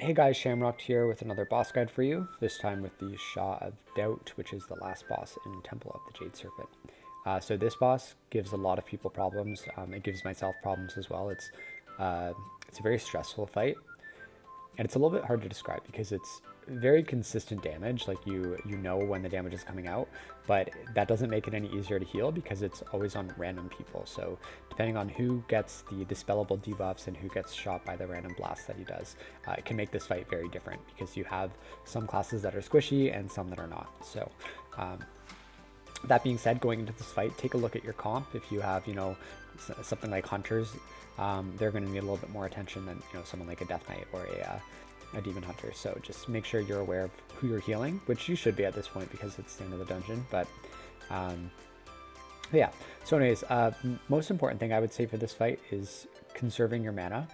Hey guys, Shamrocked here with another boss guide for you, this time with the Sha of Doubt, which is the last boss in Temple of the Jade Serpent. So this boss gives a lot of people problems. It gives myself problems as well. It's a very stressful fight, and it's a little bit hard to describe because it's very consistent damage. Like you know when the damage is coming out, but that doesn't make it any easier to heal because it's always on random people. So depending on who gets the dispellable debuffs and who gets shot by the random blast that he does, it can make this fight very different because you have some classes that are squishy and some that are not. So that being said, going into this fight, take a look at your comp. If you have, something like hunters, they're going to need a little bit more attention than, someone like a Death Knight or a Demon Hunter. So just make sure you're aware of who you're healing, which you should be at this point because it's the end of the dungeon. But yeah. So anyways, most important thing I would say for this fight is conserving your mana,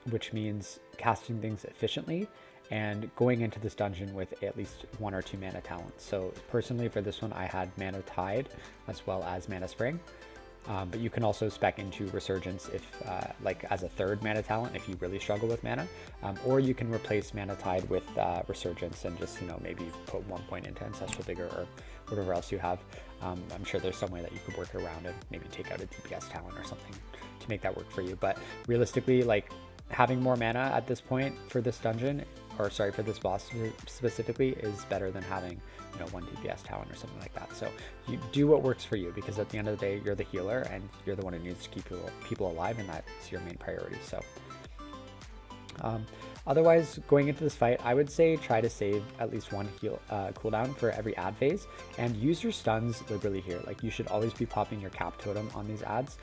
which means casting things efficiently and going into this dungeon with at least 1 or 2 mana talents. So personally for this one, I had Mana Tide as well as Mana Spring. But you can also spec into Resurgence if, like as a third mana talent if you really struggle with mana, or you can replace Mana Tide with Resurgence and just, maybe put 1 point into Ancestral Vigor or whatever else you have. I'm sure there's some way that you could work around and maybe take out a DPS talent or something to make that work for you. But realistically, like having more mana at this point for this dungeon, or sorry, for this boss specifically, is better than having 1 DPS talent or something like that. So you do what works for you, because at the end of the day, you're the healer and you're the one who needs to keep people alive, and that's your main priority. So otherwise, going into this fight, I would say try to save at least 1 cooldown for every ad phase, and use your stuns liberally here. Like you should always be popping your cap totem on these ads,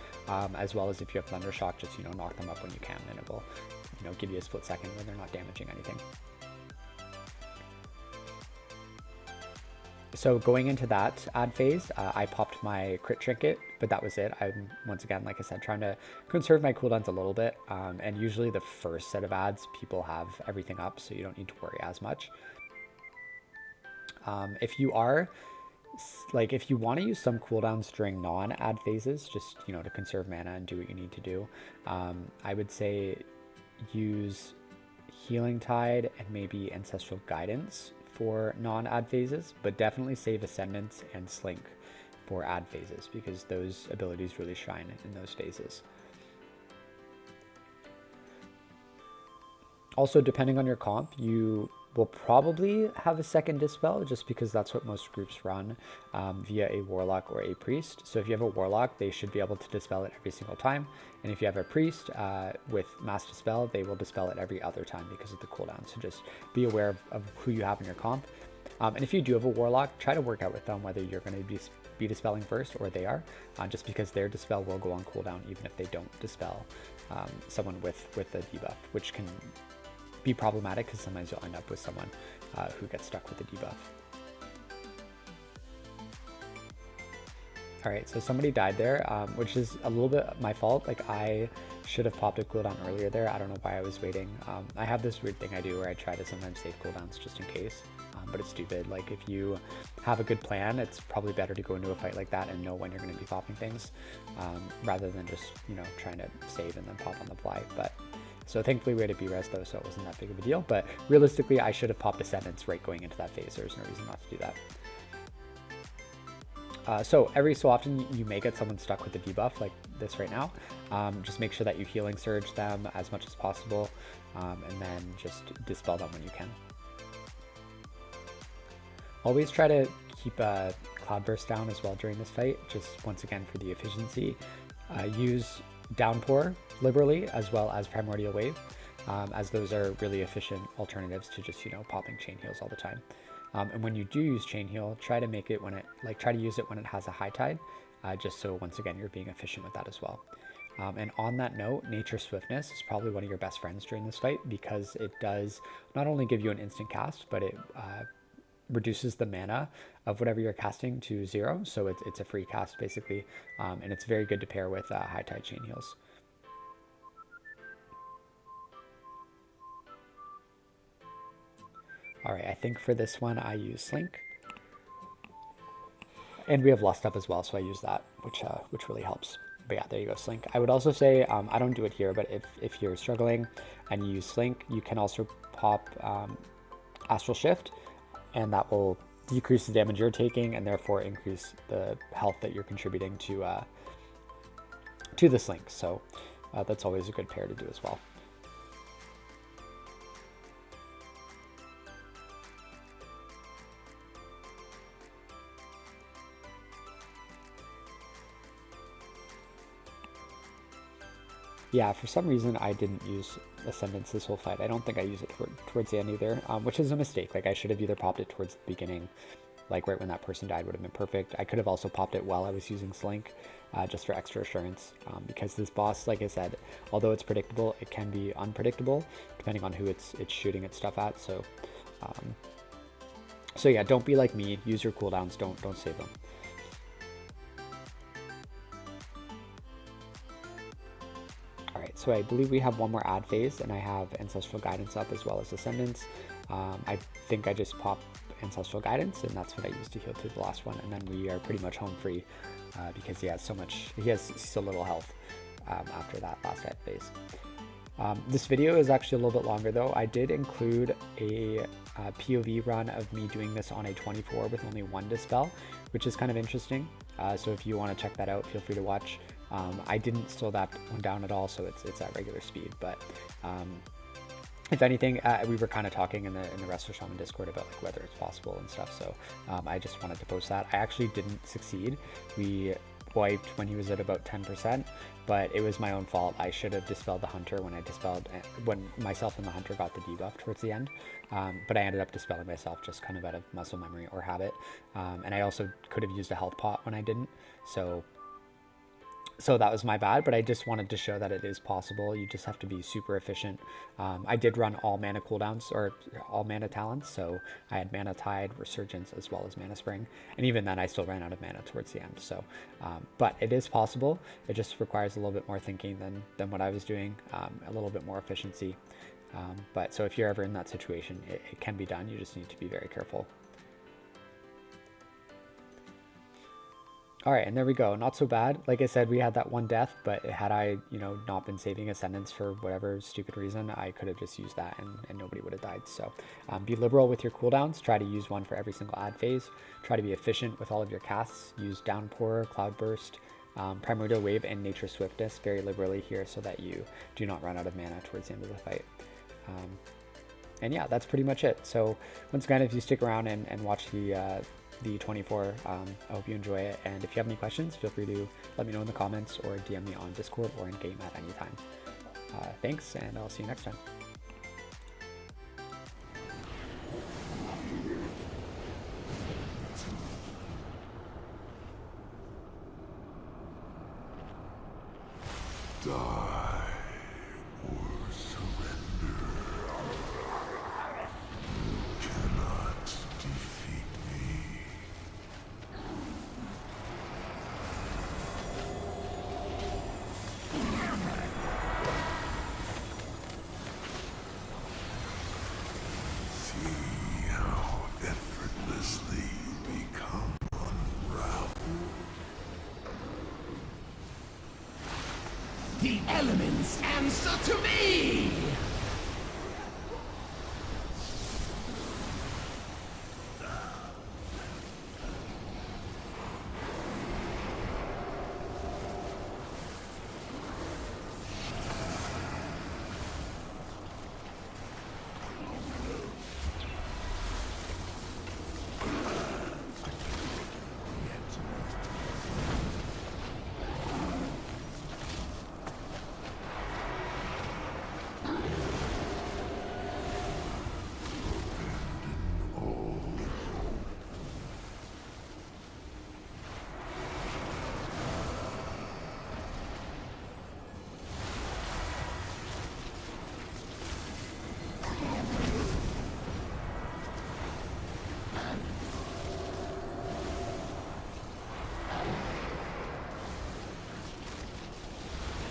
as well as if you have Thunder Shock, just knock them up when you can, and it will give you a split second where they're not damaging anything. So going into that ad phase, I popped my crit trinket, but that was it. I'm, once again, like I said, trying to conserve my cooldowns a little bit. And usually the first set of ads, people have everything up, so you don't need to worry as much. If you are, if you want to use some cooldowns during non-ad phases, just, to conserve mana and do what you need to do, I would say use Healing Tide and maybe Ancestral Guidance for non-ad phases, but definitely save Ascendance and Slink for ad phases, because those abilities really shine in those phases. Also, depending on your comp, you will probably have a second dispel, just because that's what most groups run via a warlock or a priest. So if you have a warlock, they should be able to dispel it every single time, and if you have a priest with mass dispel, they will dispel it every other time because of the cooldown. So just be aware of who you have in your comp. And if you do have a warlock, try to work out with them whether you're going to be dispelling first or they are, just because their dispel will go on cooldown even if they don't dispel someone with a debuff, which can be problematic because sometimes you'll end up with someone who gets stuck with the debuff. All right, so somebody died there, which is a little bit my fault. Like I should have popped a cooldown earlier there. I don't know why I was waiting. I have this weird thing I do where I try to sometimes save cooldowns just in case, but it's stupid. Like if you have a good plan, it's probably better to go into a fight like that and know when you're going to be popping things, rather than just trying to save and then pop on the fly. But so thankfully we had a B-res though, so it wasn't that big of a deal. But realistically, I should have popped Ascendance right going into that phase. There's no reason not to do that. So every so often you may get someone stuck with a debuff like this right now. Just make sure that you Healing Surge them as much as possible, and then just dispel them when you can. Always try to keep Cloudburst down as well during this fight, just once again for the efficiency. Use Downpour liberally as well as Primordial Wave, as those are really efficient alternatives to just popping chain heals all the time. And when you do use chain heal, try to make it when try to use it when it has a high tide, just so once again you're being efficient with that as well. And on that note, Nature Swiftness is probably one of your best friends during this fight, because it does not only give you an instant cast, but it reduces the mana of whatever you're casting to 0, so it's a free cast basically, and it's very good to pair with high tide chain heals. All right, I think for this one I use Slink, and we have Lust up as well, so I use that, which really helps. But yeah, there you go, Slink. I would also say, I don't do it here, but if you're struggling and you use Slink, you can also pop Astral Shift, and that will decrease the damage you're taking and therefore increase the health that you're contributing to the Slink. So that's always a good pair to do as well. Yeah, for some reason I didn't use Ascendance this whole fight. I don't think I used it towards the end either, which is a mistake. Like, I should have either popped it towards the beginning, like right when that person died would have been perfect. I could have also popped it while I was using Slink, just for extra assurance, because this boss, like I said, although it's predictable, it can be unpredictable depending on who it's shooting its stuff at. So, so yeah, don't be like me. Use your cooldowns. Don't save them. Alright, so I believe we have one more ad phase, and I have Ancestral Guidance up as well as Ascendance. I think I just pop Ancestral Guidance, and that's what I used to heal through the last one, and then we are pretty much home free, because he has so little health after that last ad phase. This video is actually a little bit longer though. I did include a POV run of me doing this on a 24 with only one dispel, which is kind of interesting. So if you want to check that out, feel free to watch. I didn't slow that one down at all, so it's at regular speed. But if anything, we were kind of talking in the Resto Shaman Discord about like whether it's possible and stuff. So I just wanted to post that. I actually didn't succeed. We wiped when he was at about 10%, but it was my own fault. I should have dispelled the hunter when myself and the hunter got the debuff towards the end. But I ended up dispelling myself just kind of out of muscle memory or habit. And I also could have used a health pot when I didn't. So that was my bad, but I just wanted to show that it is possible. You just have to be super efficient. I did run all mana cooldowns, or all mana talents, so I had Mana Tide, Resurgence, as well as Mana Spring, and even then I still ran out of mana towards the end. So, but it is possible. It just requires a little bit more thinking than what I was doing, a little bit more efficiency. But so if you're ever in that situation, it can be done. You just need to be very careful. All right, and there we go. Not so bad. Like I said, we had that one death, but had I, not been saving Ascendance for whatever stupid reason, I could have just used that and nobody would have died. So be liberal with your cooldowns. Try to use one for every single ad phase. Try to be efficient with all of your casts. Use Downpour, Cloudburst, Primordial Wave, and Nature Swiftness very liberally here so that you do not run out of mana towards the end of the fight. And yeah, that's pretty much it. So once again, if you stick around and watch the 24, I hope you enjoy it, and if you have any questions, feel free to let me know in the comments or DM me on Discord or in game at any time. Thanks, and I'll see you next time. Die or surrender. You cannot defeat me. See how effortlessly you become unraveled. The elements answer to me!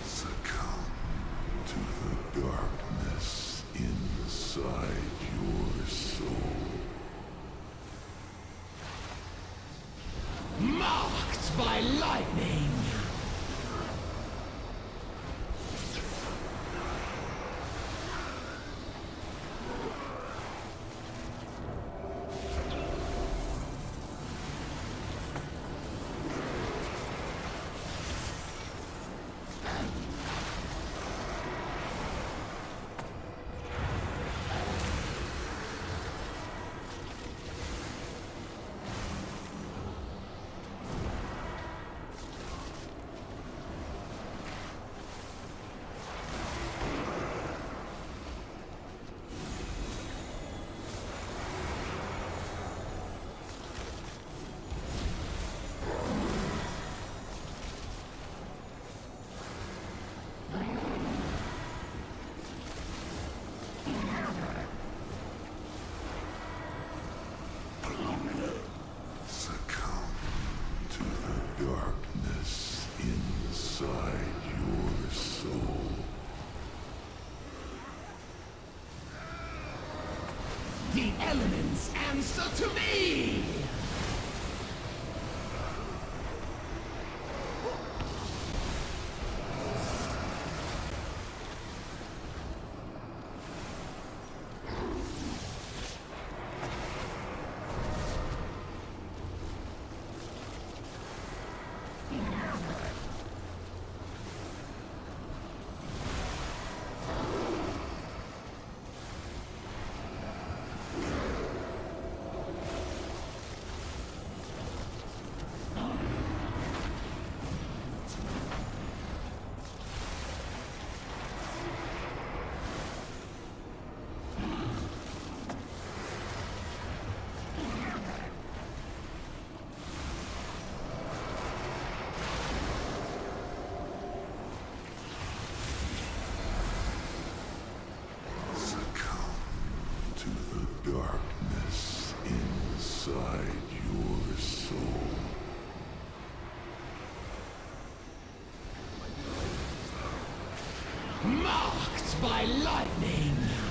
Succumb to the darkness inside your soul. Marked by lightning! Succumb to the darkness inside your soul. The elements answer to me! Succumb to the darkness inside your soul. Marked by lightning!